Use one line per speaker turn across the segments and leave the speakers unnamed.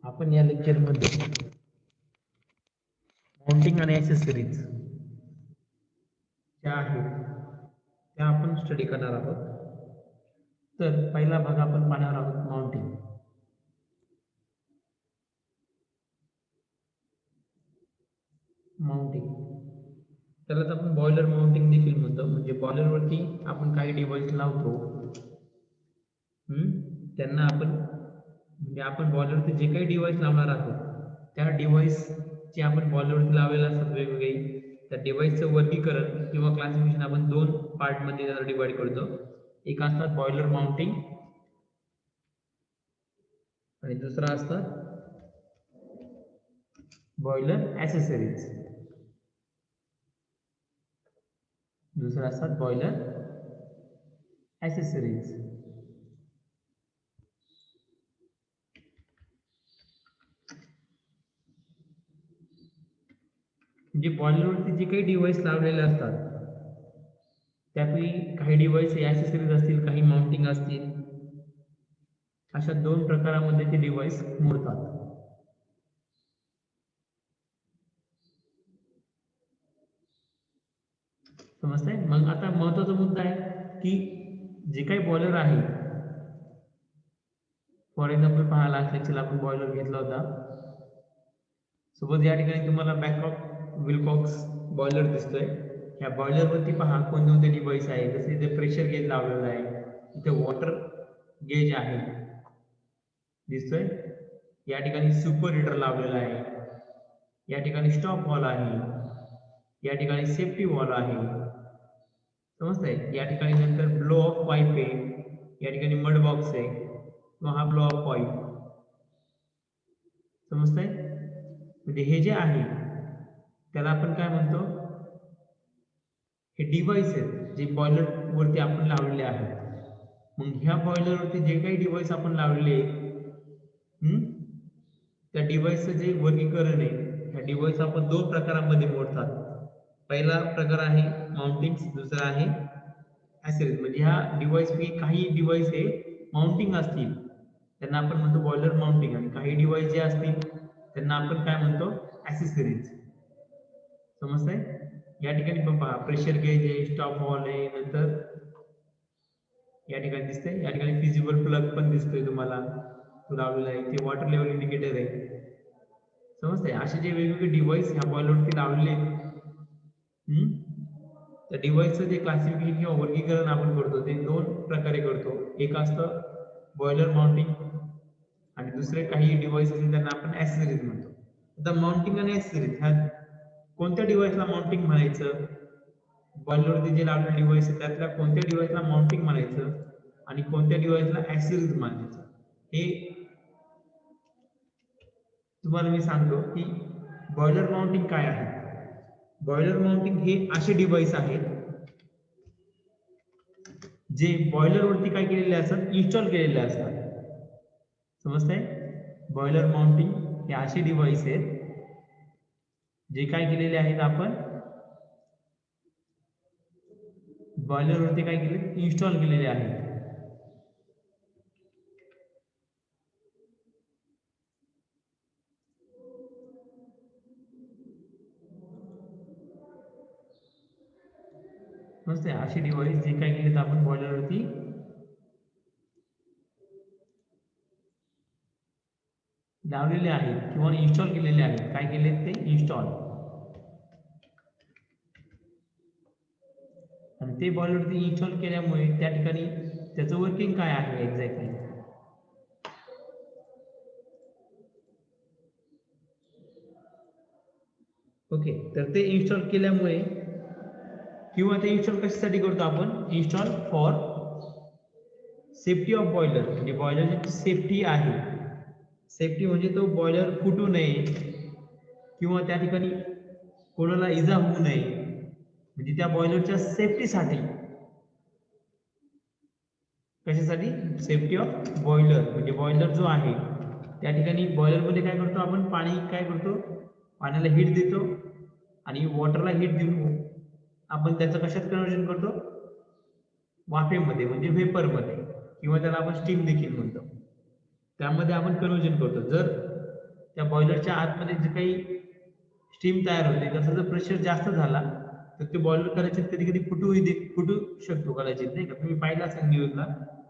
आपण या लेक्चरमध्ये माउंटिंग आणि ॲक्सेसरीज ज्या आहेत त्या आपण स्टडी करणार आहोत. तर पहिला भाग आपण पाहणार आहोत माउंटिंग. त्यालाच आपण बॉयलर माउंटिंग देखील म्हणतो. म्हणजे बॉयलरवरती आपण काही डिव्हाइस लावतो, त्यांना आपण म्हणजे आपण बॉयलरवरती जे काही डिव्हाइस लावणार आहोत त्या डिव्हाइसचे आपण बॉयलरवरती लावलेले असतात वेगवेगळे. त्या डिव्हाइसचं वर्गीकरण किंवा क्लासिफिकेशन आपण दोन पार्टमध्ये त्याला डिवाइड करतो. एक असतात बॉयलर माउंटिंग आणि दुसरा असतात बॉयलर ॲक्सेसरीज. दुसरा असतात बॉयलर ॲक्सेसरीज. म्हणजे बॉयलरवरती जे काही डिव्हाइस लावलेले असतात त्यापैकी काही डिव्हाइस ॲक्सेसरीज असतील, काही माउंटिंग असतील. अशा दोन प्रकारामध्ये ते डिव्हाइस मोडतात. समजतंय? मग आता महत्वाचा मुद्दा आहे की जे काही बॉयलर आहे, फॉर एक्झाम्पल पहा, लास्ट लेक्चरला आपण बॉयलर घेतला होता. सपोज या ठिकाणी तुम्हाला बॅकअप विलकॉक्स बॉयलर दिसतोय. ह्या बॉयलरवरती पहा कोणते डिव्हाइस आहे. जसे इथे प्रेशर गेज लावलेला आहे, इथे वॉटर गेज आहे दिसतोय. या ठिकाणी सुपर हीटर लावलेला आहे, या ठिकाणी स्टॉप वॉल आहे, या ठिकाणी सेफ्टी वॉल आहे. समजतंय? या ठिकाणी नंतर ब्लो ऑफ पाईप आहे, या ठिकाणी मड बॉक्स आहे किंवा हा ब्लो ऑफ पाईप. समजतंय? म्हणजे हे जे आहे त्याला आपण काय म्हणतो, हे डिव्हाइस आहेत जे बॉयलर वरती आपण लावलेले आहेत. मग ह्या बॉयलर वरती जे काही डिव्हाइस आपण लावलेले त्या डिव्हाइसचं जे वर्गीकरण आहे, ह्या डिव्हाइस आपण दोन प्रकारामध्ये मोडतात. पहिला प्रकार आहे माउंटिंग, दुसरा आहे ॲक्सेसरीज. म्हणजे ह्या डिव्हाइस पैकी काही डिव्हाइस हे माउंटिंग असतील त्यांना आपण म्हणतो बॉयलर माउंटिंग, आणि काही डिव्हाइस जे असतील त्यांना आपण काय म्हणतो, ॲक्सेसरीज. समजतंय? या ठिकाणी पण पहा प्रेशर गेज आहे, स्टॉप वॉल आहे, नंतर या ठिकाणी दिसतंय, या ठिकाणी फिजिबल प्लग पण दिसतोय तुम्हाला, तो लावलेला आहे. ते वॉटर लेवल इंडिकेटर आहे. समजतंय? असे जे वेगवेगळे डिव्हाइस ह्या बॉयलरवरती लावलेले आहेत, त्या डिव्हाइसचं जे क्लासिफिकेशन किंवा वर्गीकरण आपण करतो ते दोन प्रकारे करतो. एक असतं बॉयलर माउंटिंग आणि दुसरे काही डिव्हाइस असतील त्यांना आपण ॲक्सेसरीज म्हणतो. आता माउंटिंग आणि ॲक्सेसरीज ह्या कोणत्या डिव्हाइसला माउंटिंग म्हणायचं, बॉयलरवरती जे लावलेले डिव्हाइस आहे त्यातल्या कोणत्या डिव्हाइसला माउंटिंग म्हणायचं आणि कोणत्या डिव्हाइसला ॲक्सेसरीज म्हणायचं, हे तुम्हाला मी सांगतो की बॉयलर माउंटिंग काय आहे. बॉयलर माउंटिंग हे असे डिव्हाइस आहेत जे बॉयलरवरती काय केलेले असतात, इन्स्टॉल केलेले असतात. समजतंय? बॉयलर माउंटिंग हे असे डिव्हाइस आहेत जे काय केलेले आहेत, आपण बॉयलरवरती काय केले, इन्स्टॉल केलेले आहेत. समजतंय? असे डिव्हाइस जे काय केलेत आपण बॉयलरवरती लावलेले आहेत किंवा इन्स्टॉल केलेले आहेत. काय केलेत ते, इन्स्टॉल. आणि ते बॉयलरवरती इन्स्टॉल केल्यामुळे त्या ठिकाणी त्याचं वर्किंग काय आहे एक्झॅक्टली. ओके, तर ते इन्स्टॉल केल्यामुळे किंवा ते इन्स्टॉल कशासाठी करतो आपण, install for safety of boiler. म्हणजे बॉयलरची सेफ्टी आहे. सेफ्टी म्हणजे तो बॉयलर फुटू नये किंवा त्या ठिकाणी कोणाला इजा होऊ नये, म्हणजे त्या बॉयलरच्या सेफ्टीसाठी. कशासाठी, सेफ्टी ऑफ बॉयलर. म्हणजे बॉयलर जो आहे त्या ठिकाणी बॉयलरमध्ये काय करतो आपण, पाणी काय करतो, पाण्याला हीट देतो आणि वॉटरला हीट देऊन आपण त्याचं कशात कन्वर्जन करतो, वाफेमध्ये म्हणजे व्हेपरमध्ये, किंवा त्याला आपण स्टीम देखील म्हणतो. त्यामध्ये आपण कन्वर्जन करतो. जर त्या बॉयलरच्या आतमध्ये जे काही स्टीम तयार होते त्याचा जर प्रेशर जास्त झाला तर ते बॉयलर कदाचित कधी कधी फुटू शकतो कदाचित, नाही का? तुम्ही पाहिला असेल न्यूजला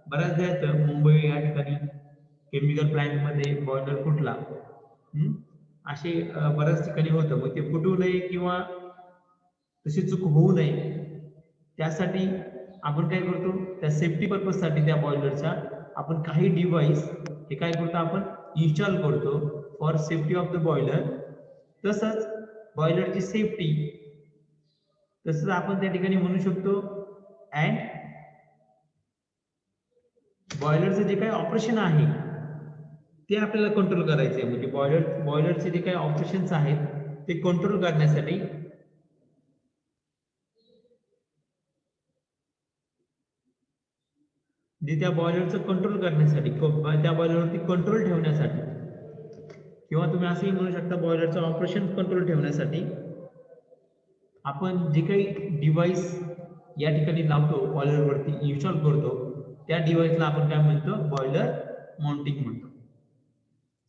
बऱ्याचदा येतं मुंबई या ठिकाणी केमिकल प्लांट मध्ये बॉयलर फुटला, असे बऱ्याच ठिकाणी होतं. मग ते फुटू नये किंवा तशी चूक होऊ नये त्यासाठी आपण काय करतो, त्या सेफ्टी पर्पज साठी त्या बॉयलरच्या आपण काही डिव्हाइस हे काय करतो आपण इन्स्टॉल करतो for safety of the boiler. तसंच बॉयलरची सेफ्टी तसंच आपण त्या ठिकाणी म्हणू शकतो अँड बॉयलरचं जे काही ऑपरेशन आहे ते आपल्याला कंट्रोल करायचे आहे. म्हणजे बॉयलरचे जे काही ऑपरेशन्स आहेत ते कंट्रोल करण्यासाठी त्या बॉयलरचं कंट्रोल करण्यासाठी त्या बॉयलरवरती कंट्रोल ठेवण्यासाठी किंवा तुम्ही असंही म्हणू शकता बॉयलरचं ऑपरेशन कंट्रोल ठेवण्यासाठी आपण जे काही डिव्हाइस या ठिकाणी लावतो बॉयलरवरती इन्स्टॉल करतो त्या डिव्हाइसला आपण काय म्हणतो, बॉयलर माउंटिंग म्हणतो.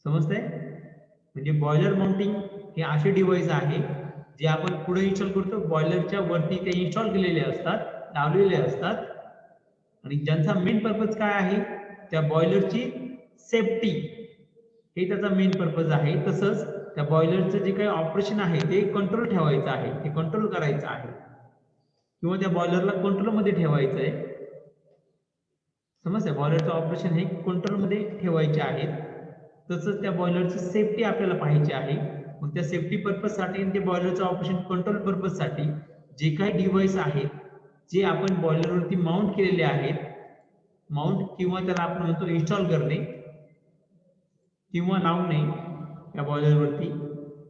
समजतंय? म्हणजे बॉयलर माउंटिंग हे असे डिव्हाइस आहे जे आपण पुढे इन्स्टॉल करतो, बॉयलरच्या वरती ते इन्स्टॉल केलेले असतात, लावलेले असतात आणि ज्यांचा मेन पर्पज काय आहे, त्या बॉयलरची सेफ्टी हे त्याचा मेन पर्पज आहे. तसंच त्या बॉयलरचं जे काही ऑपरेशन आहे ते कंट्रोल ठेवायचं आहे, ते कंट्रोल करायचं आहे किंवा त्या बॉयलरला कंट्रोलमध्ये ठेवायचं आहे. समजतंय? बॉयलरचं ऑपरेशन हे कंट्रोलमध्ये ठेवायचे आहे. तसंच त्या बॉयलरची सेफ्टी आपल्याला पाहायची आहे. मग त्या सेफ्टी पर्पजसाठी आणि ते बॉयलरचं ऑपरेशन कंट्रोल पर्पजसाठी जे काही डिव्हाइस आहेत जे आपण बॉयलरवरती माउंट केलेले आहेत, माउंट किंवा त्याला आपण म्हणतो इन्स्टॉल करणे किंवा लावणे त्या बॉयलरवरती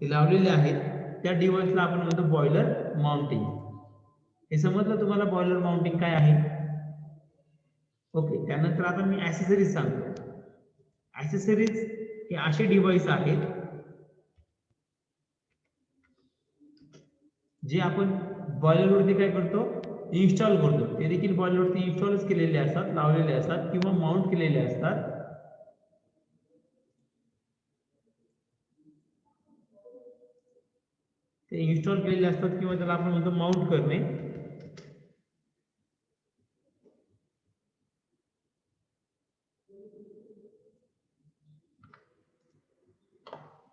ते लावलेले आहेत त्या डिव्हाइसला आपण म्हणतो बॉयलर माउंटिंग. हे समजलं तुम्हाला बॉयलर माउंटिंग काय आहे? ओके. त्यानंतर आता मी ऍक्सेसरीज सांगतो. ऍक्सेसरीज हे असे डिव्हाइस आहेत जे आपण बॉयलरवरती काय करतो, इन्स्टॉल करतो. ते देखील बॉयलरवरती इन्स्टॉलच केलेले असतात, लावलेले असतात किंवा माउंट केलेले असतात. ते इन्स्टॉल केलेले असतात किंवा त्याला आपण म्हणतो माउंट करणे.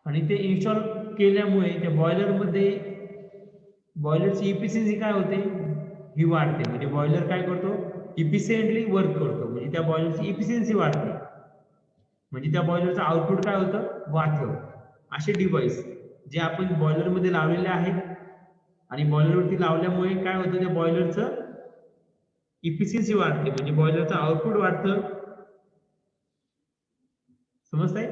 आणि ते इन्स्टॉल केल्यामुळे त्या बॉयलरमध्ये बॉयलरची इफिशियन्सी काय होते, ही वाढते. म्हणजे बॉयलर काय करतो, इफिशियंटली वर्क करतो. म्हणजे त्या बॉयलरची इफिशियन्सी वाढते. म्हणजे त्या बॉयलरचं आउटपुट काय होतं, वाढतं. असे डिव्हाइस जे आपण बॉयलरमध्ये लावलेले आहेत आणि बॉयलरवरती लावल्यामुळे काय होतं, त्या बॉयलरचं इफिशियन्सी वाढते. म्हणजे बॉयलरचं आउटपुट वाढतं. समजतंय?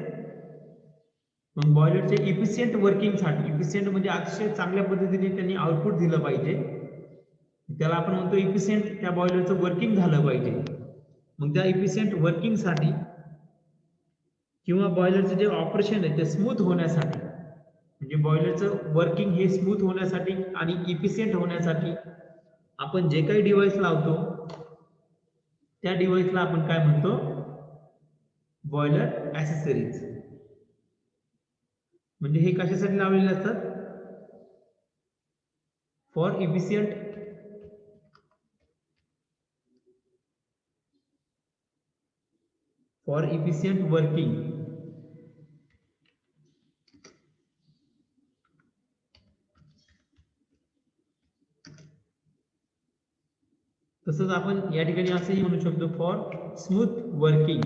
मग बॉयलरच्या इफिशियंट वर्किंगसाठी, इफिशियंट म्हणजे अतिशय चांगल्या पद्धतीने त्यांनी आउटपुट दिलं पाहिजे, त्याला आपण म्हणतो इफिशियंट त्या बॉयलरचं वर्किंग झालं पाहिजे. मग त्या इफिशियंट वर्किंगसाठी किंवा बॉयलरचं जे ऑपरेशन आहे ते स्मूथ होण्यासाठी, म्हणजे बॉयलरचं वर्किंग हे स्मूथ होण्यासाठी आणि इफिशियंट होण्यासाठी आपण जे काही डिव्हाइस लावतो त्या डिव्हाइसला आपण काय म्हणतो, बॉयलर ऍक्सेसरीज. म्हणजे हे कशासाठी लावलेले असतात, फॉर इफिशियंट वर्किंग. तसंच आपण या ठिकाणी असंही म्हणू शकतो फॉर स्मूथ वर्किंग.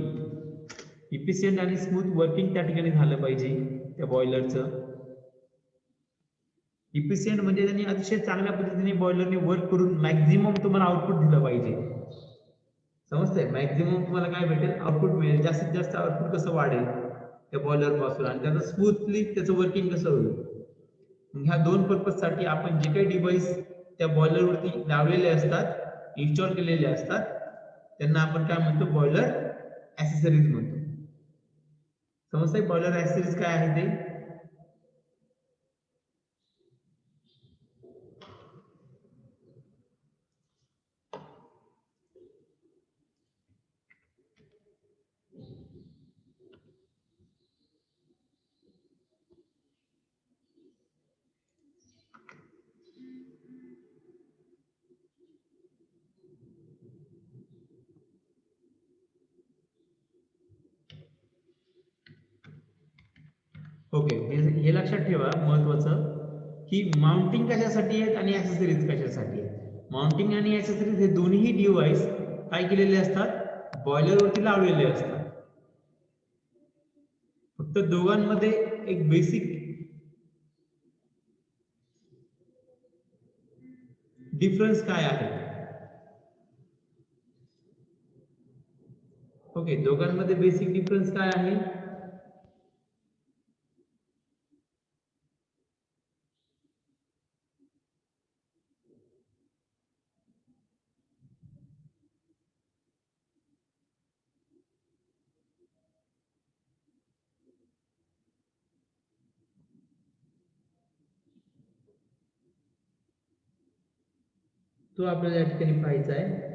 इफिशियंट आणि स्मूथ वर्किंग त्या ठिकाणी झालं पाहिजे त्या बॉयलरचं. इफिशियंट म्हणजे त्यांनी अतिशय चांगल्या पद्धतीने बॉयलरने वर्क करून मॅक्झिमम तुम्हाला आउटपुट दिलं पाहिजे. समजतंय? मॅक्झिमम तुम्हाला काय भेटेल, आउटपुट मिळेल. जास्तीत जास्त आउटपुट कसं वाढेल त्या बॉयलर पासून आणि त्याचं स्मूथली त्याचं वर्किंग कसं होईल. ह्या दोन पर्पज साठी आपण जे काही डिव्हाइस त्या बॉयलरवरती लावलेले असतात, इन्स्टॉल केलेले असतात, त्यांना आपण काय म्हणतो, बॉयलर ऍक्सेसरीज म्हणतो. समजतंय बॉयलर ऍक्सेसरीज काय आहे ते? ओके, हे लक्षात ठेवा महत्वाचं की माउंटिंग कशासाठी आहेत आणि ऍक्सेसरीज कशासाठी आहेत. माउंटिंग आणि ऍक्सेसरीज हे दोन्ही डिव्हाइस काय केलेले असतात, बॉयलरवरती लावलेले असतात. फक्त दोघांमध्ये एक बेसिक डिफरन्स काय आहे. ओके, दोघांमध्ये बेसिक डिफरन्स काय आहे. तो आपल्याला या ठिकाणी पाहायचा आहे.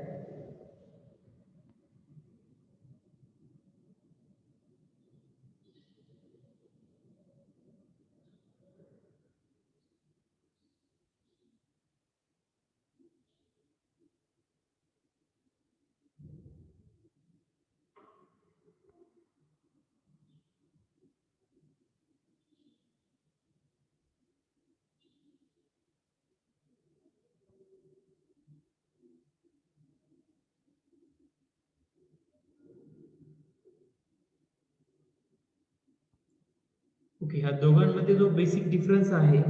ओके, ह्या दोघांमध्ये जो बेसिक डिफरन्स आहे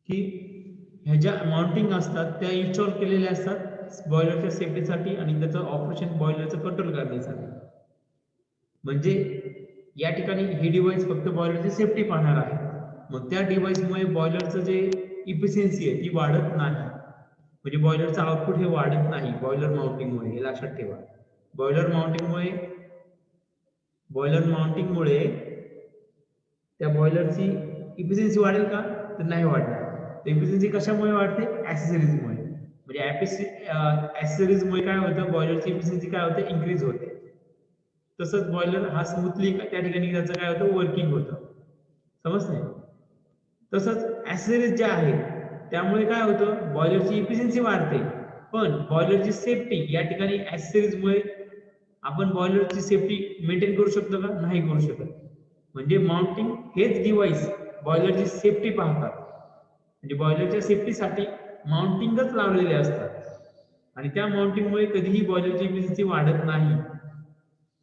की ह्या ज्या माउंटिंग असतात त्या इन्स्टॉल केलेल्या असतात बॉयलरच्या सेफ्टीसाठी आणि त्याचं ऑपरेशन बॉयलरचं कंट्रोल करण्यासाठी. म्हणजे या ठिकाणी हे डिव्हाइस फक्त बॉयलरची सेफ्टी पाहणार आहे. मग त्या डिव्हाइसमुळे बॉयलरचं जे इफिशियन्सी आहे ती वाढत नाही, म्हणजे बॉयलरचं आउटपुट हे वाढत नाही बॉयलर माउंटिंगमुळे. हे लक्षात ठेवा. बॉयलर माउंटिंगमुळे त्या बॉयलरची इफिशियन्सी वाढेल का, तर नाही वाढणार. इफिशियन्सी कशामुळे वाढते, ऍक्सेसरीजमुळे. म्हणजे ऍक्सेसरीजमुळे काय होतं, बॉयलरची इफिशियन्सी काय होते, इन्क्रीज होते. तसंच बॉयलर हा स्मूथली त्या ठिकाणी त्याचं काय होतं, वर्किंग होतं. समजतंय. तसंच ऍक्सेसरीज ज्या आहेत त्यामुळे काय होतं, बॉयलरची इफिशियन्सी वाढते, पण बॉयलरची सेफ्टी या ठिकाणी ऍक्सेसरीजमुळे आपण बॉयलरची सेफ्टी मेंटेन करू शकतो का, नाही करू शकत. म्हणजे माउंटिंग हेच डिव्हाइस बॉयलरची सेफ्टी पाहतात. म्हणजे बॉयलरच्या सेफ्टीसाठी माउंटिंगच लावलेले असतात आणि त्या माउंटिंगमुळे कधीही बॉयलरची इफिशियन्सी वाढत नाही.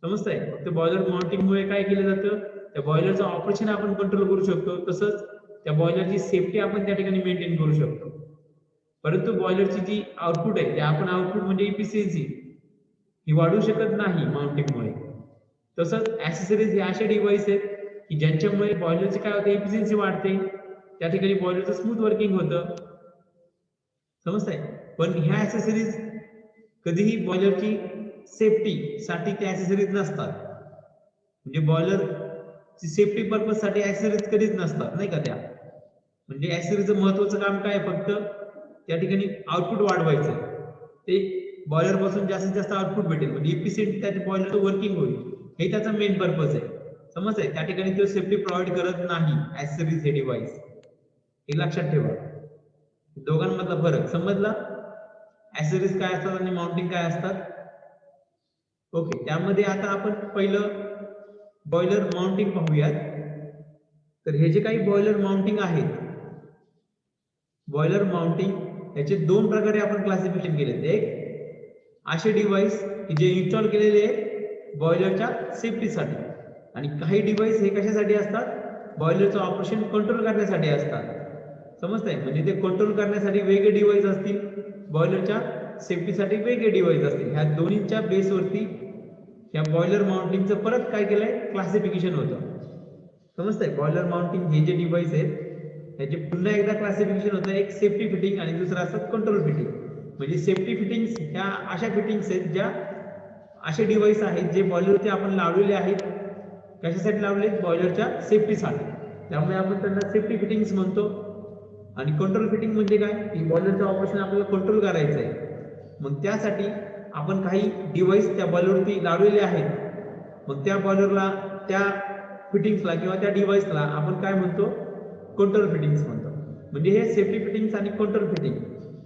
समजतंय. फक्त बॉयलर माउंटिंगमुळे काय केलं जातं, त्या बॉयलरचं ऑपरेशन आपण कंट्रोल करू शकतो, तसंच त्या बॉयलरची सेफ्टी आपण त्या ठिकाणी मेंटेन करू शकतो. परंतु बॉयलरची जी आउटपुट आहे ते आपण आउटपुट म्हणजे इफिशियन्सी ही वाढू शकत नाही माउंटिंगमुळे. तसंच ऍक्सेसरीज हे असे डिव्हाइस आहेत की ज्यांच्यामुळे बॉयलरची काय होते, इफिशियन्सी वाढते, त्या ठिकाणी बॉयलरचं स्मूथ वर्किंग होतं. समजतंय. पण ह्या ऍक्सेसरीज कधीही बॉयलरची सेफ्टी साठी ते ऍक्सेसरीज नसतात. म्हणजे बॉयलरची सेफ्टी पर्पज साठी ऍक्सेसरीज कधीच नसतात, नाही का त्या. म्हणजे ऍक्सेसरीजचं महत्वाचं काम काय, फक्त त्या ठिकाणी आउटपुट वाढवायचं, ते बॉयलर पासून जास्तीत जास्त आउटपुट भेटेल, म्हणजे इफिशियंट त्या बॉयलरचं वर्किंग होईल, हे त्याचा मेन पर्पज आहे. समजतंय. त्या ठिकाणी तो सेफ्टी प्रोव्हाइड करत नाही ऍक्सेसरीज हे डिव्हाइस. हे लक्षात ठेवा. दोघांमधला फरक समजला. ऍक्सेसरीज काय असतात आणि माउंटिंग काय असतात. ओके, त्यामध्ये आता आपण पहिलं बॉयलर माउंटिंग पाहूयात. तर हे जे काही बॉयलर माउंटिंग आहेत, बॉयलर माउंटिंग याचे दोन प्रकारे आपण क्लासिफिकेशन केले. एक असे डिव्हाइस की जे इन्स्टॉल केलेले आहेत बॉयलरच्या सेफ्टीसाठी, आणि काही डिव्हाइस हे कशासाठी असतात, बॉयलरचं ऑपरेशन कंट्रोल करण्यासाठी असतात. समजतंय. म्हणजे ते कंट्रोल करण्यासाठी वेगळे डिव्हाइस असतील, बॉयलरच्या सेफ्टीसाठी वेगळे डिव्हाइस असतील. ह्या दोन्हीच्या बेसवरती या बॉयलर माउंटिंगचं परत काय केलंय, क्लासिफिकेशन होतं. समजतंय. बॉयलर माउंटिंग हे जे डिव्हाइस आहेत त्याचे पुन्हा एकदा क्लासिफिकेशन होतं. एक सेफ्टी फिटिंग आणि दुसरं असतं कंट्रोल फिटिंग. म्हणजे सेफ्टी फिटिंग्स ह्या अशा फिटिंग्स आहेत ज्या असे डिव्हाइस आहेत जे बॉयलरवरती आपण लावलेले आहेत. कशासाठी लावलेत, बॉयलरच्या सेफ्टीसाठी. त्यामुळे आपण त्यांना सेफ्टी फिटिंग्स म्हणतो. आणि कंट्रोल फिटिंग म्हणजे काय, की बॉयलरचं ऑपरेशन आपल्याला कंट्रोल करायचं आहे, मग त्यासाठी आपण काही डिव्हाइस त्या बॉयलरवरती लावलेले आहेत. मग त्या बॉयलरला, त्या फिटिंग्सला किंवा त्या डिव्हाइसला आपण काय म्हणतो, कंट्रोल फिटिंग्स म्हणतो. म्हणजे हे सेफ्टी फिटिंग्स आणि कंट्रोल फिटिंग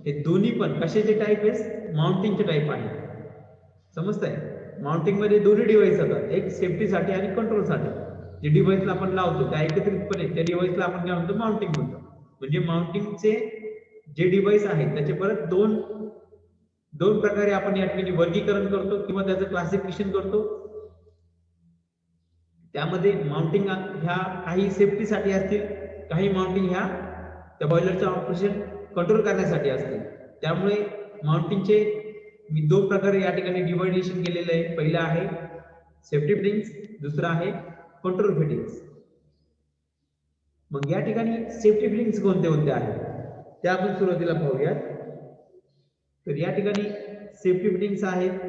हे दोन्ही पण कशाचे टाईप आहेत, माउंटिंगचे टाईप आहेत. समजतंय. माउंटिंग मध्ये दोन्ही डिव्हाइस येतात, एक सेफ्टीसाठी आणि कंट्रोलसाठी. जे डिव्हाइसला आपण लावतो त्या एकत्रितपणे त्या डिव्हाइसला आपण काय म्हणतो, माउंटिंग म्हणतो. म्हणजे माउंटिंगचे जे डिव्हाइस आहेत त्याचे परत दोन प्रकारे आपण या ठिकाणी वर्गीकरण करतो किंवा त्याचं क्लासिफिकेशन करतो. त्यामध्ये माउंटिंग ह्या काही सेफ्टीसाठी असतील, काही माउंटिंग ह्या त्या बॉयलरचं ऑपरेशन कंट्रोल करण्यासाठी असतील. त्यामुळे माउंटिंगचे मी दोन प्रकारे या ठिकाणी डिव्हायडेशन केलेलं आहे. पहिला आहे सेफ्टी फिटिंग्स, दुसरा आहे कंट्रोल फिटिंग्स. मग या ठिकाणी सेफ्टी फिटिंग्स कोणते कोणते आहेत ते आपण सुरुवातीला पाहूयात. तर या ठिकाणी सेफ्टी फिटिंग्स आहेत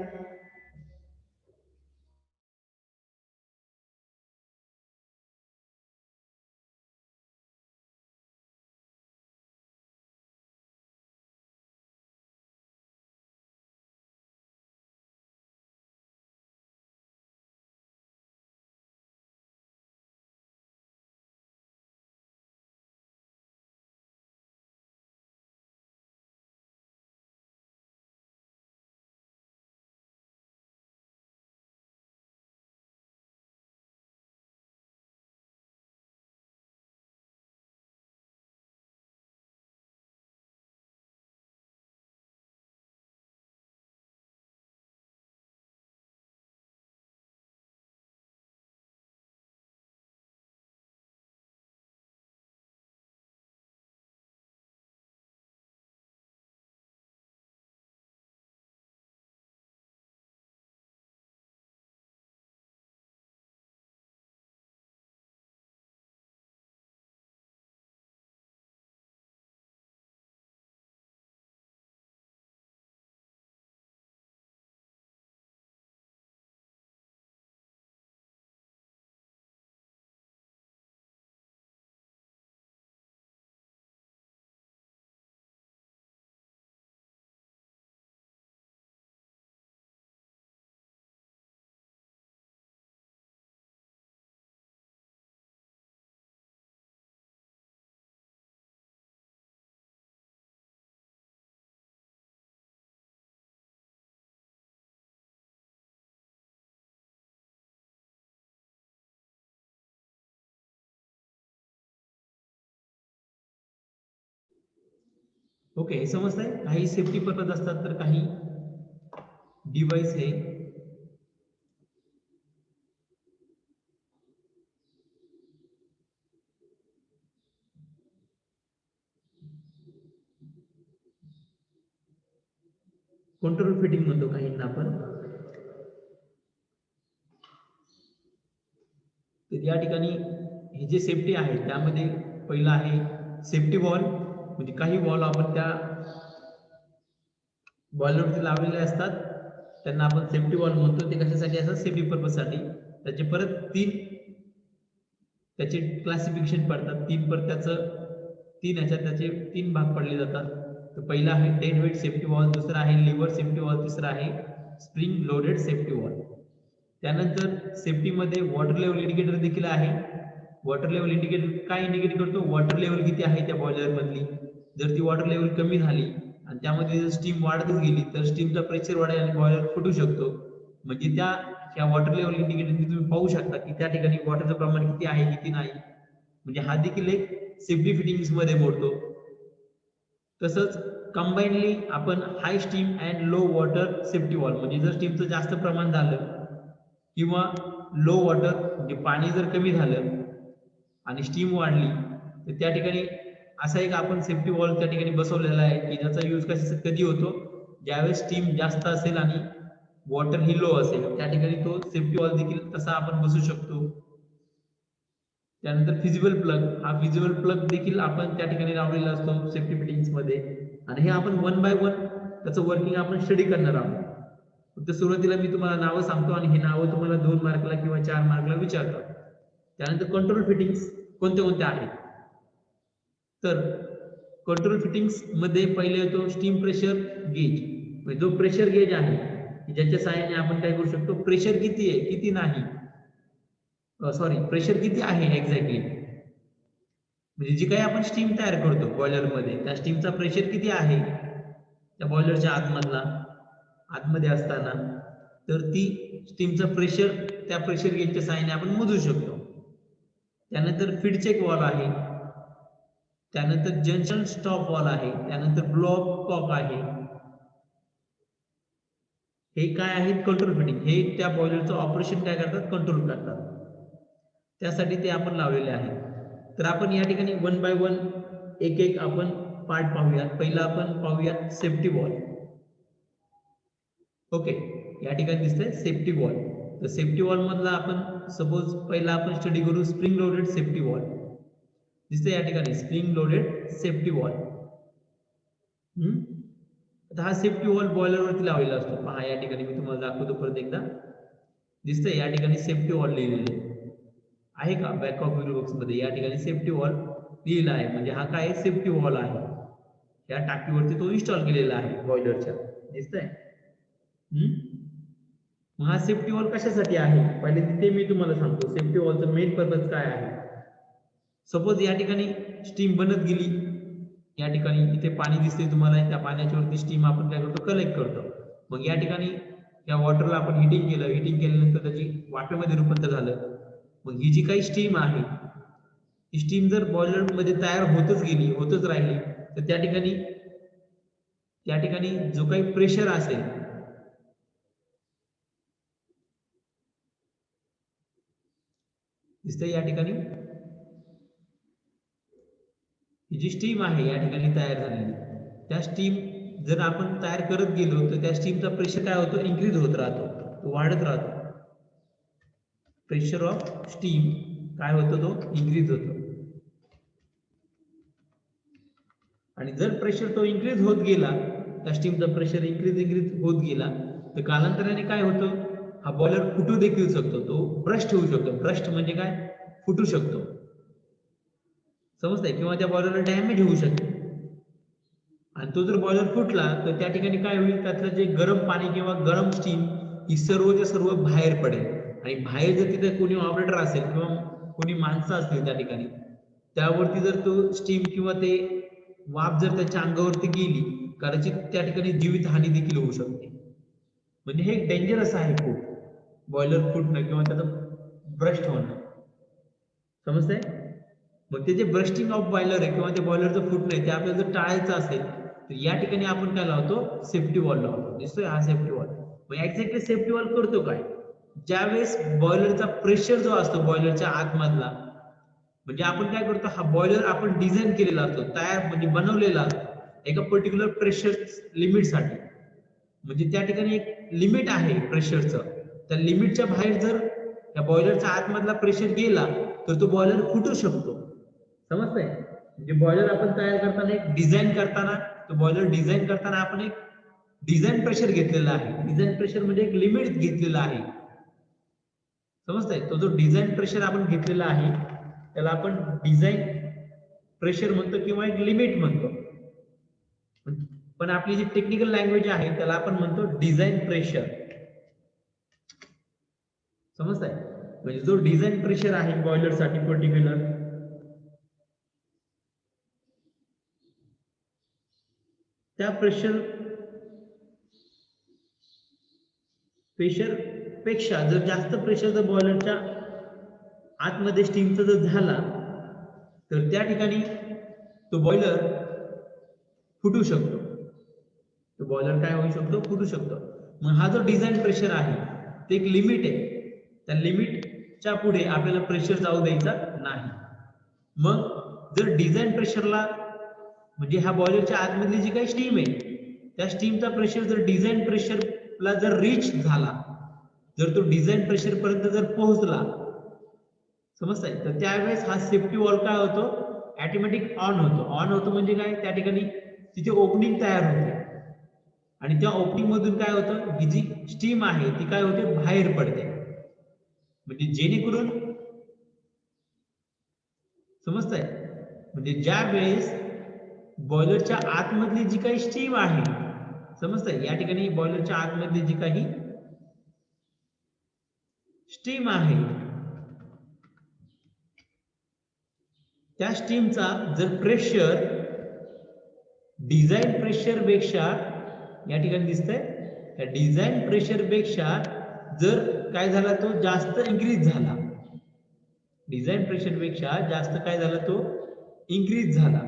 ओके, हे समजतंय. काही सेफ्टी पर्पज असतात तर काही डिव्हाइस हे कंट्रोल फिटिंग म्हणतो काहींना आपण. तर या ठिकाणी हे जे सेफ्टी आहे त्यामध्ये पहिला आहे सेफ्टी वॉल. म्हणजे काही वॉल आपण त्या बॉयलरवरती लावलेले असतात त्यांना आपण सेफ्टी वॉल म्हणतो. ते कशासाठी असतात, सेफ्टी पर्पजसाठी. त्याचे परत त्याचे क्लासिफिकेशन पडतात. तीन ह्याच्यात त्याचे 3 भाग पडले जातात. तर पहिला आहे डेड वेट सेफ्टी वॉल, दुसरा आहे लिव्हर सेफ्टी वॉल, तिसरा आहे स्प्रिंग लोडेड सेफ्टी वॉल. त्यानंतर सेफ्टीमध्ये वॉटर लेवल इंडिकेटर देखील आहे. वॉटर लेवल इंडिकेटर काय इंडिकेट करतो, वॉटर लेवल किती आहे त्या बॉयलर मधली. जर ती वॉटर लेवल कमी झाली आणि त्यामध्ये जर स्टीम वाढतच गेली तर स्टीमचा प्रेशर वाढेल आणि बॉयलर फुटू शकतो. म्हणजे त्या वॉटर लेवल इंडिकेटर तुम्ही पाहू शकता की त्या ठिकाणी वॉटरचं प्रमाण किती आहे किती नाही. म्हणजे हा देखील एक सेफ्टी फिटिंग्स मध्ये मोडतो. तसंच कंबाईनली आपण high steam and low water safety valve, म्हणजे जर स्टीमचं जास्त प्रमाण झालं किंवा लो वॉटर म्हणजे पाणी जर कमी झालं आणि स्टीम वाढली तर त्या ठिकाणी असा एक आपण सेफ्टी वॉल त्या ठिकाणी बसवलेला आहे की ज्याचा यूज कधी होतो, ज्यावेळेस स्टीम जास्त असेल आणि वॉटर ही लो असेल त्या ठिकाणी तो सेफ्टी वॉल देखील तसा आपण बसू शकतो. त्यानंतर फिजिबल प्लग, हा फिजिबल प्लग देखील आपण त्या ठिकाणी लावलेला असतो सेफ्टी फिटिंग्स मध्ये. आणि हे आपण 1 बाय 1 त्याचं वर्किंग आपण स्टडी करणार आहोत. फक्त सुरुवातीला मी तुम्हाला नावं सांगतो आणि हे नावं तुम्हाला 2 मार्कला किंवा 4 मार्कला विचारतात. त्यानंतर कंट्रोल फिटिंग्स कोणते कोणते आहेत, तर कंट्रोल फिटिंग्स मध्ये पहिले येतो स्टीम प्रेशर गेज. म्हणजे जो प्रेशर गेज आहे ज्याच्या सहाय्याने आपण काय करू शकतो, प्रेशर किती आहे किती नाही, प्रेशर किती आहे एक्झॅक्टली, म्हणजे जी काही आपण स्टीम तयार करतो बॉयलर मध्ये त्या स्टीमचा प्रेशर किती आहे त्या बॉयलरच्या आतमध्ये असताना तर ती स्टीमचा प्रेशर त्या प्रेशर गेजच्या साहाय्याने आपण मोजू शकतो. त्यानंतर फीडचेक वॉल आहे, त्यानंतर जंक्शन स्टॉप वॉल आहे, त्यानंतर ब्लॉक कॉक आहे. हे काय आहेत? Control fitting. हे त्या बॉयलरचं ऑपरेशन काय करतात? कंट्रोल करतात. त्यासाठी ते आपण लावलेले आहे. तर आपण या ठिकाणी वन बाय वन एक एक आपण पार्ट पाहूयात. पहिला आपण पाहूयात सेफ्टी वॉल. ओके, या ठिकाणी दिसतंय सेफ्टी वॉल. तर सेफ्टी वॉल मधला आपण सपोज पहिला आपण स्टडी करू स्प्रिंग लोडेड सेफ्टी वॉल. दिसतंय या ठिकाणी स्प्रिंग लोडेड सेफ्टी वॉल. आता हा सेफ्टी वॉल बॉयलरवरती लावलेला असतो. पहा या ठिकाणी मी तुम्हाला दाखवतो परत एकदा. दिसतंय या ठिकाणी सेफ्टी वॉल लिहिलेले आहे का? बॅक ऑफ व्हील बॉक्स मध्ये या ठिकाणी सेफ्टी वॉल लिहिला आहे. म्हणजे हा काय सेफ्टी वॉल आहे. या टाकीवरती तो इन्स्टॉल केलेला आहे बॉयलरच्या. दिसतंय? मग हा सेफ्टी वॉल कशासाठी आहे? पहिले ते मी तुम्हाला सांगतो. सेफ्टी वॉलचं मेन पर्पज काय आहे. सपोज या ठिकाणी स्टीम बनत गेली, या ठिकाणी इथे पाणी दिसते तुम्हाला, त्या पाण्याच्या वरती स्टीम आपण काय करतो? कलेक्ट करतो. मग या ठिकाणी या वॉटरला आपण हिटिंग केलं, हिटिंग केल्यानंतर त्याची वाफेमध्ये रूपांतर झालं. मग ही जी काही स्टीम आहे, ही स्टीम जर बॉयलर मध्ये तयार होतच गेली, होतच राहिली, तर त्या ठिकाणी जो काही प्रेशर असेल, दिसतंय या ठिकाणी ही जी स्टीम आहे या ठिकाणी तयार झालेली, त्या स्टीम जर आपण तयार करत गेलो तर त्या स्टीमचा प्रेशर काय होतो? इन्क्रीज होत राहतो, तो वाढत राहतो. प्रेशर ऑफ स्टीम काय होतो? तो इन्क्रीज होतो. आणि जर प्रेशर तो इन्क्रीज होत गेला, त्या स्टीमचा प्रेशर इन्क्रीज होत गेला, तर कालांतराने काय होतं? हा बॉयलर फुटू देखील शकतो, तो ब्रस्ट होऊ शकतो. ब्रस्ट म्हणजे काय? फुटू शकतो. समजतंय? किंवा त्या बॉयलरला डॅमेज होऊ शकते. आणि तो जर बॉयलर फुटला तर त्या ठिकाणी काय होईल? त्यातलं जे गरम पाणी किंवा गरम स्टीम ही सर्वच्या सर्व बाहेर पडेल. आणि बाहेर जर तिथे कोणी ऑपरेटर असेल किंवा कोणी माणसं असतील त्या ठिकाणी, त्यावरती जर तो स्टीम किंवा ते वाफ जर त्याच्या अंगावरती गेली, कदाचित त्या ठिकाणी जीवितहानी देखील होऊ शकते. म्हणजे हे डेंजरस आहे खूप, बॉयलर फुटणं किंवा त्याचं ब्रस्ट होणं. समजतंय? मग ते जे ब्रस्टिंग ऑफ बॉयलर आहे किंवा ते बॉयलरचं फुटणं आहे, ते आपल्याला जर टाळायचं असेल तर या ठिकाणी आपण काय लावतो? सेफ्टी वॉल लावतो. दिसतोय हा सेफ्टी वॉल. मग एक्झॅक्टली सेफ्टी वॉल करतो काय? ज्यावेळेस बॉयलरचा प्रेशर जो असतो बॉयलरच्या आतमधला, म्हणजे आपण काय करतो? हा बॉयलर आपण डिझाईन केलेला असतो, तयार म्हणजे बनवलेला असतो एका पर्टिक्युलर प्रेशर लिमिटसाठी. म्हणजे त्या ठिकाणी एक लिमिट आहे प्रेशरचं. त्या लिमिटच्या बाहेर जर त्या बॉयलरच्या आतमधला प्रेशर गेला तर तो बॉयलर फुटू शकतो. समजतंय? म्हणजे बॉयलर आपण तयार करताना एक डिझाईन करताना, तो बॉयलर डिझाईन करताना आपण एक डिझाईन प्रेशर घेतलेला आहे. डिझाईन प्रेशर म्हणजे एक लिमिट घेतलेला आहे. समजतंय? तो जो डिझाईन प्रेशर आपण घेतलेला आहे त्याला आपण डिझाईन प्रेशर म्हणतो किंवा एक लिमिट म्हणतो. पण आपली जी टेक्निकल लँग्वेज आहे त्याला आपण म्हणतो डिझाईन प्रेशर. समजतंय? म्हणजे जो डिझाईन प्रेशर आहे बॉयलरसाठी पर्टिक्युलर, त्या प्रेशर पेक्षा जर जास्त प्रेशर जर बॉयलरच्या आतमध्ये स्टीमचा जर झाला तर त्या ठिकाणी तो बॉयलर फुटू शकतो. तो बॉयलर काय होऊ शकतो? फुटू शकतो. मग हा जो डिझाईन प्रेशर आहे ते एक लिमिट आहे. त्या लिमिटच्या पुढे आपल्याला प्रेशर जाऊ द्यायचा नाही. मग जर डिझाईन प्रेशरला, म्हणजे ह्या बॉयलरच्या आतमधली जी काही स्टीम आहे त्या स्टीमचा प्रेशर जर डिझाईन प्रेशरला जर रीच झाला, जर तो डिझाईन प्रेशर पर्यंत जर पोहोचला, समजतंय? तर त्यावेळेस हा सेफ्टी वॉल काय होतो? ऑटोमॅटिक ऑन होतो. ऑन होतो म्हणजे काय? त्या ठिकाणी तिथे ओपनिंग तयार होते आणि त्या ओपनिंग मधून काय होतं? ही जी स्टीम आहे ती काय होते? बाहेर पडते. म्हणजे जेणेकरून, समजतंय? म्हणजे ज्या वेळेस बॉयलरच्या आतमधली जी काही स्टीम आहे, समजतंय? या ठिकाणी बॉयलरच्या आतमधली जी काही स्टीम आहे त्या स्टीमचा जर प्रेशर डिझाईन प्रेशर पेक्षा, या ठिकाणी दिसतंय, त्या डिझाईन प्रेशर पेक्षा जर काय झाला तो जास्त इन्क्रीज झाला, डिझाईन प्रेशर पेक्षा जास्त काय झाला तो इन्क्रीज झाला,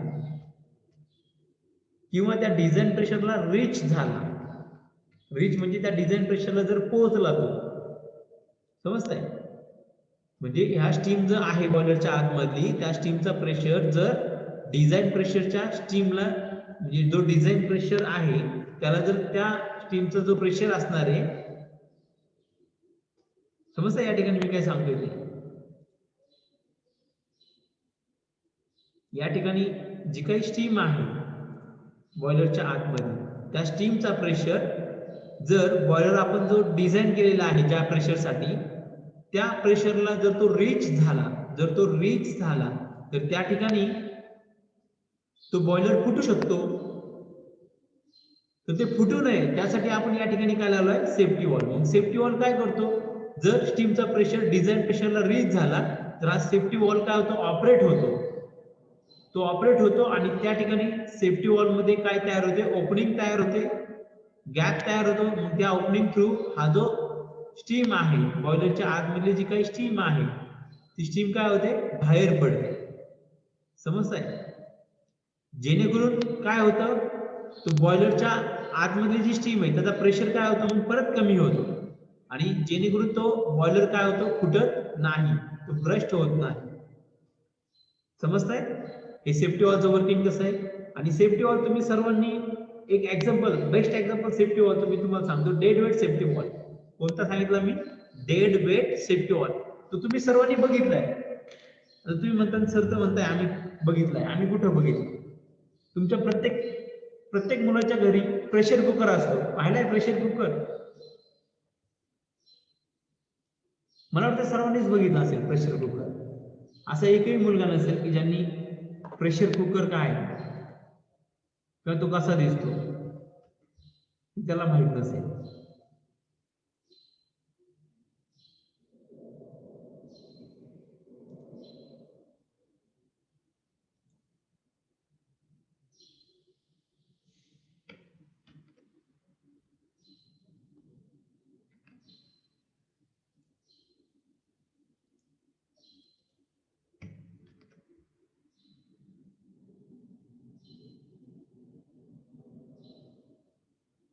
किंवा त्या डिझाईन प्रेशरला रीच झाला, रीच म्हणजे त्या डिझाईन प्रेशरला जर पोहोचला तो, समजतंय? म्हणजे ह्या स्टीम जर आहे बॉयलरच्या आतमधली, त्या स्टीमचा प्रेशर जर डिझाईन प्रेशरच्या स्टीमला, म्हणजे जो डिझाईन प्रेशर आहे त्याला जर त्या स्टीमचा जो प्रेशर असणार आहे, समजतंय या ठिकाणी मी काय सांगतोय ते? या ठिकाणी जी काही स्टीम आहे बॉयलरच्या आतमध्ये, त्या स्टीमचा प्रेशर जर बॉयलर आपण जो डिझाईन केलेला आहे ज्या प्रेशरसाठी, त्या प्रेशरला जर तो रीच झाला, जर तो रीच झाला तर त्या ठिकाणी तो बॉयलर फुटू शकतो. तर ते फुटू नये त्यासाठी आपण या ठिकाणी काय लावलंय, सेफ्टी वॉल्व. मग सेफ्टी वॉल्व काय करतो, जर स्टीमचा प्रेशर डिझाईन प्रेशरला रीच झाला तर हा सेफ्टी वॉल्व काय होतो, ऑपरेट होतो. तो ऑपरेट होतो आणि त्या ठिकाणी सेफ्टी वॉल्व मध्ये काय तयार होते, ओपनिंग तयार होते, गॅप तयार होतो. मग त्या ओपनिंग थ्रू हा जो स्टीम आहे बॉयलरच्या आतमधली जी काही स्टीम आहे ती स्टीम काय होते, बाहेर पडते. समजतंय? जेणेकरून काय होतं, तो बॉयलरच्या आतमधली जी स्टीम आहे त्याचा प्रेशर काय होतं, मग परत कमी होतो आणि जेणेकरून तो बॉयलर काय होतो, फुटत नाही, तो ब्रस्ट होत नाही. समजतंय? हे सेफ्टी वॉल्वचं वर्किंग कसं आहे. आणि सेफ्टी वॉल्व तुम्ही सर्वांनी एक example, best example safety valve मी तुम्हाला सांगतो, डेड वेट सेफ्टी वॉल्व. कोणता सांगितला मी, डेड वेट सेफ्टी वॉल्व. तो तुम्ही सर्वांनी बघितलाय. आता तुम्ही म्हणता सर तर म्हणताय आम्ही बघितलाय, आम्ही कुठं बघितलं? तुमच्या प्रत्येक मुलाच्या घरी प्रेशर कुकर असतो, पाहिलाय प्रेशर कुकर? मला वाटतं सर्वांनीच बघितलं असेल प्रेशर कुकर. असा एकही मुलगा नसेल की ज्यांनी प्रेशर कुकर काय किंवा तो कसा दिसतो त्याला माहित नसेल.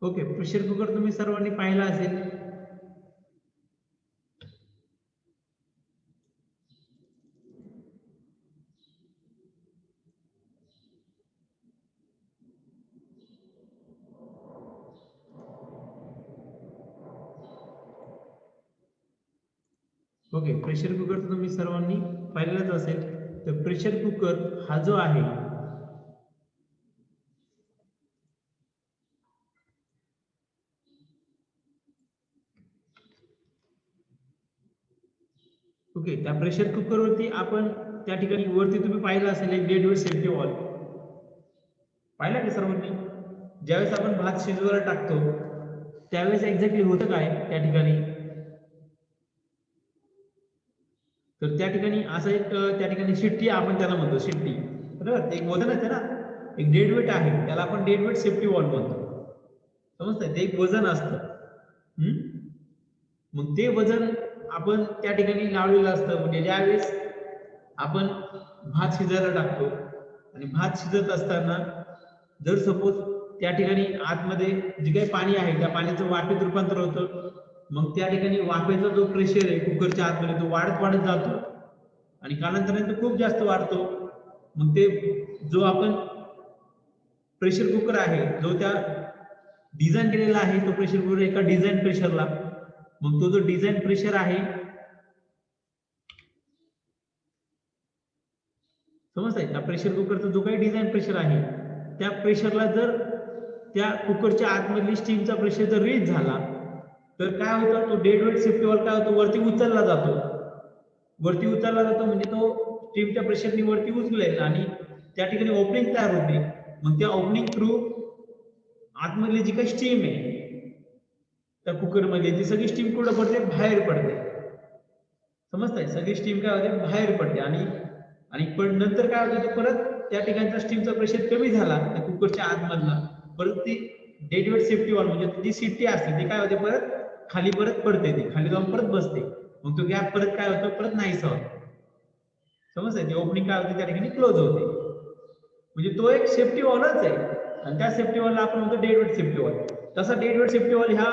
ओके, प्रेशर कुकर तुम्ही सर्वांनी पाहिला असेल. ओके, प्रेशर कुकर तुम्ही सर्वांनी पाहिलेलाच असेल. तर प्रेशर कुकर हा जो आहे ओके, त्या प्रेशर कुकर वरती आपण त्या ठिकाणी वरती तुम्ही पाहिलं असेल एक डेड वेट सेफ्टी वॉल्व. पाहिला का सर्वांनी? ज्यावेळेस आपण भात शिजवायला टाकतो त्यावेळेस एक्झॅक्टली होतं काय त्या ठिकाणी, तर त्या ठिकाणी असं एक त्या ठिकाणी शिट्टी आपण त्याला म्हणतो, शिट्टी. बरोबर, एक वजन असते ना, एक डेड वेट आहे त्याला आपण डेड वेट सेफ्टी वॉल्व म्हणतो. समजतंय? ते एक वजन असतं. मग ते वजन आपण त्या ठिकाणी लावलेलं असतं. म्हणजे ज्यावेळेस आपण भात शिजायला टाकतो आणि भात शिजत असताना जर सपोज त्या ठिकाणी आतमध्ये जे काही पाणी आहे त्या पाण्याचं वाफेत रूपांतर होतं, मग त्या ठिकाणी वाफेचा जो प्रेशर आहे कुकरच्या आतमध्ये तो वाढत वाढत जातो आणि कालांतराने तो खूप जास्त वाढतो. मग ते जो आपण प्रेशर कुकर आहे जो त्या डिझाईन केलेला आहे तो प्रेशर कुकर एका डिझाईन प्रेशरला, मग तो जो डिझाईन प्रेशर आहे, समजतंय? त्या प्रेशर कुकरचा जो काही डिझाईन प्रेशर आहे त्या प्रेशरला जर त्या कुकरच्या आतमधली स्टीमचा प्रेशर जर रीच झाला तर काय होतं, तो डेड वेट सेफ्टी वॉल्व काय होतो, वरती उचलला जातो. वरती उचलला जातो म्हणजे तो स्टीमच्या प्रेशरनी वरती उचलेल आणि त्या ठिकाणी ओपनिंग तयार होते. मग त्या ओपनिंग थ्रू आतमधली जी काही स्टीम आहे त्या कुकरमध्ये ती सगळी स्टीम कुठं पडते, बाहेर पडते. समजतंय? सगळी स्टीम काय होते, बाहेर पडते आणि पण नंतर काय होतं, परत त्या ठिकाणचा स्टीमचा प्रेशर कमी झाला त्या कुकरच्या आतमधला, परत ती डेड वेट सेफ्टी वॉल्व म्हणजे जी शिट्टी असते ती काय होते, परत खाली परत पडते, ती खाली जाऊन परत बसते, मग तो गॅप परत काय होतं, परत नाहीसा होतो. समजतंय? ती ओपनिंग काय होते त्या ठिकाणी क्लोज होते. म्हणजे तो एक सेफ्टी वॉलच आहे आणि त्या सेफ्टी वॉलला आपण म्हणतो डेड वेट सेफ्टी वॉल. तसा डेड वेट सेफ्टी वॉल ह्या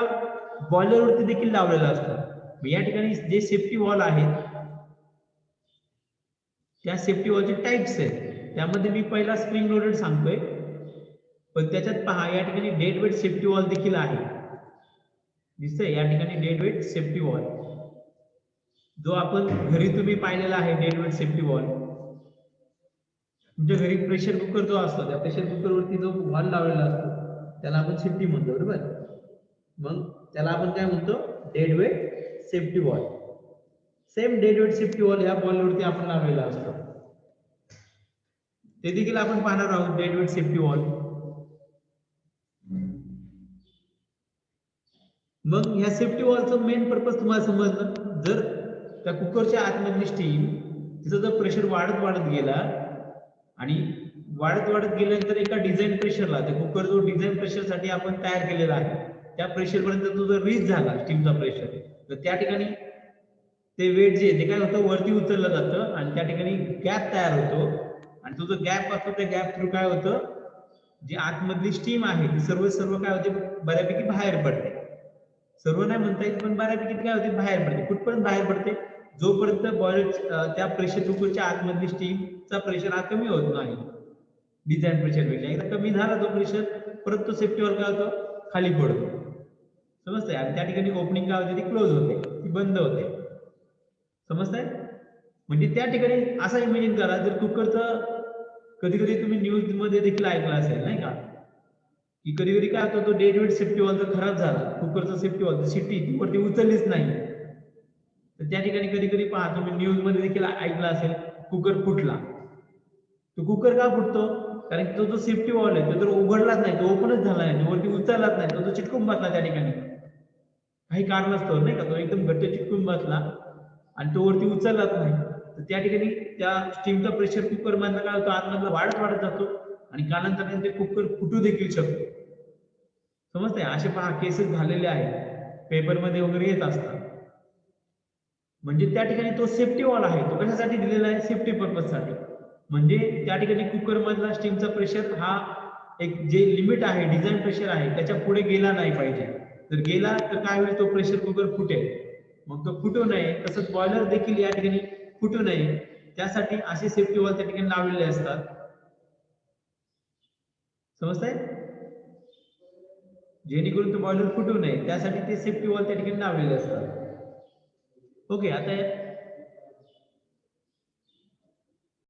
बॉयलरवरती देखील लावलेला असतो. या ठिकाणी जे सेफ्टी वॉल आहेत त्या सेफ्टी वॉलचे टाइप्स आहेत, त्यामध्ये मी पहिला स्प्रिंग लोडेड सांगतोय, पण त्याच्यात पहा या ठिकाणी डेड वेट सेफ्टी वॉल देखील आहे. दिसतंय या ठिकाणी डेड वेट सेफ्टी वॉल, जो आपण घरी तुम्ही पाहिलेला आहे. डेड वेट सेफ्टी वॉल तुमच्या घरी प्रेशर कुकर जो असतो त्या प्रेशर कुकर वरती जो वॉल लावलेला असतो त्याला आपण सेफ्टी म्हणतो, बरोबर. मग त्याला आपण काय म्हणतो, dead weight safety wall. Same dead weight safety wall ह्या बॉलवरती आपण लावलेला असतो, ते देखील आपण पाहणार आहोत. Dead weight safety wall. मग ह्या सेफ्टी वॉलचं मेन पर्पज तुम्हाला समजलं. जर त्या कुकरच्या आतमधली स्टीम तिचा जर प्रेशर वाढत वाढत गेला आणि वाढत वाढत गेल्यानंतर एका डिझाईन प्रेशरला, ते कुकर जो डिझाईन प्रेशरसाठी आपण तयार केलेला आहे त्या प्रेशरपर्यंत तो जर रीच झाला स्टीमचा प्रेशर, तर त्या ठिकाणी ते वेट जे ते काय होतं, वरती उचललं जातं आणि त्या ठिकाणी गॅप तयार होतो आणि तो जो गॅप असतो त्या गॅप थ्रू काय होतं, जी आतमधली स्टीम आहे ती सर्व काय होते, बऱ्यापैकी बाहेर पडते. सर्व नाही म्हणता येईल पण बऱ्यापैकी काय होते, बाहेर पडते. कुठपर्यंत बाहेर पडते, जोपर्यंत बॉयलर त्या प्रेशर कुकरच्या आतमधली स्टीमचा प्रेशर हा कमी होत नाही डिझाईन प्रेशर पेक्षा. एकदा कमी झाला तो प्रेशर, परत तो सेफ्टी वॉल काय होतो, खाली पडतो. समजतंय? आणि त्या ठिकाणी ओपनिंग काय होते, ती क्लोज होते, ती बंद होते. समजतंय? म्हणजे त्या ठिकाणी असा इमेजिन करा, जर कुकरचं कधी कधी तुम्ही न्यूज मध्ये देखील ऐकलं असेल नाही का, की कधी कधी काय होतं, तो डेड वेट सेफ्टी वॉल जर खराब झाला, कुकरचा सेफ्टी वॉल शिट्टी ती वरती उचललीच नाही, तर त्या ठिकाणी कधी कधी पहा तुम्ही न्यूज मध्ये देखील ऐकलं असेल, कुकर फुटला. तो कुकर का फुटतो, कारण तो जो सेफ्टी वॉल आहे तो जर उघडलाच नाही, तो ओपनच झाला नाही, तो वरती उचललाच नाही, तो चिटकून बसला त्या ठिकाणी काही कारण असतो नाही का, तो एकदम घट्ट चिटकून बसला आणि तो वरती उचललाच नाही, तर त्या ठिकाणी त्या स्टीमचा प्रेशर कुकर मधला काय होतो, आतमधला वाढत वाढत जातो आणि कालांतराने ते कुकर फुटू देखील शकतो. समजतंय? असे पहा केसेस झालेले आहेत, पेपरमध्ये वगैरे येत असतात. म्हणजे त्या ठिकाणी तो सेफ्टी वॉल आहे, तो कशासाठी दिलेला आहे, सेफ्टी पर्पज साठी. म्हणजे त्या ठिकाणी कुकर मधला स्टीमचा प्रेशर हा एक जे लिमिट आहे, डिझाईन प्रेशर आहे, त्याच्या पुढे गेला नाही पाहिजे. जर गेला तर काय होईल, तो प्रेशर कुकर फुटेल. मग तो फुटू नये, तसंच बॉयलर देखील या ठिकाणी फुटू नये, त्यासाठी असे सेफ्टी वॉल त्या ठिकाणी लावलेले असतात. समजतंय? जेणेकरून तो बॉयलर फुटू नये त्यासाठी ते सेफ्टी वॉल त्या ठिकाणी लावलेले असतात. ओके, आता